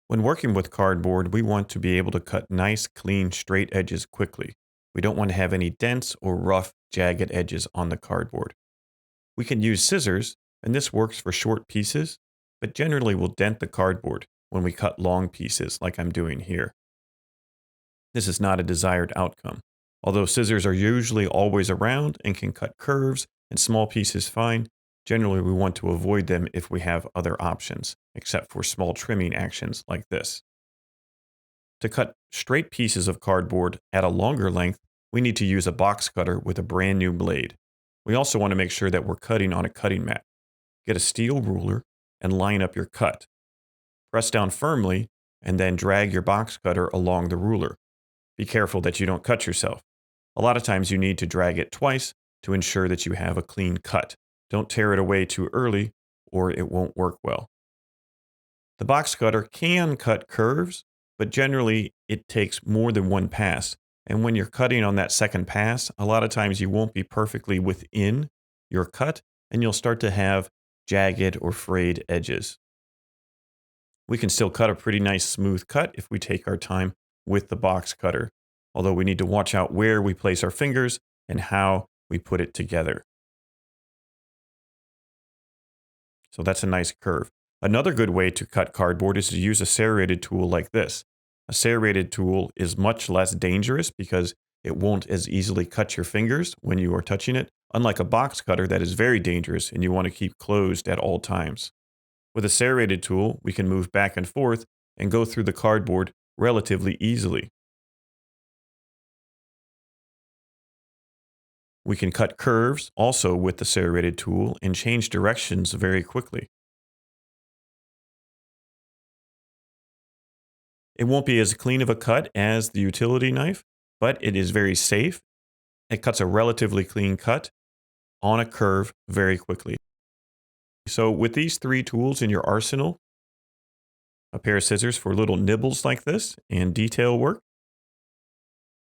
When working with cardboard, we want to be able to cut nice, clean, straight edges quickly. We don't want to have any dents or rough, jagged edges on the cardboard. We can use scissors, and this works for short pieces, but generally will dent the cardboard when we cut long pieces like I'm doing here. This is not a desired outcome. Although scissors are usually always around and can cut curves and small pieces fine, generally we want to avoid them if we have other options, except for small trimming actions like this. To cut straight pieces of cardboard at a longer length, we need to use a box cutter with a brand new blade. We also want to make sure that we're cutting on a cutting mat. Get a steel ruler and line up your cut. Press down firmly and then drag your box cutter along the ruler. Be careful that you don't cut yourself. A lot of times you need to drag it twice to ensure that you have a clean cut. Don't tear it away too early or it won't work well. The box cutter can cut curves, but generally it takes more than one pass. And when you're cutting on that second pass, a lot of times you won't be perfectly within your cut and you'll start to have jagged or frayed edges. We can still cut a pretty nice smooth cut if we take our time with the box cutter, although we need to watch out where we place our fingers and how we put it together. So that's a nice curve. Another good way to cut cardboard is to use a serrated tool like this. A serrated tool is much less dangerous because it won't as easily cut your fingers when you are touching it, unlike a box cutter that is very dangerous and you want to keep closed at all times. With a serrated tool, we can move back and forth and go through the cardboard relatively easily. We can cut curves also with the serrated tool and change directions very quickly. It won't be as clean of a cut as the utility knife, but it is very safe. It cuts a relatively clean cut on a curve very quickly. So with these three tools in your arsenal, a pair of scissors for little nibbles like this and detail work,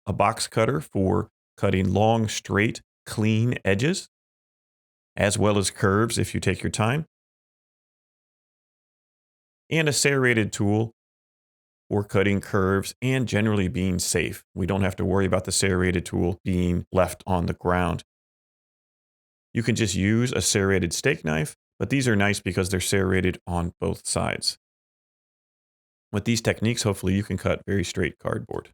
a box cutter for cutting long, straight, clean edges, as well as curves if you take your time, and a serrated tool for cutting curves and generally being safe. We don't have to worry about the serrated tool being left on the ground. You can just use a serrated steak knife, but these are nice because they're serrated on both sides. With these techniques, hopefully you can cut very straight cardboard.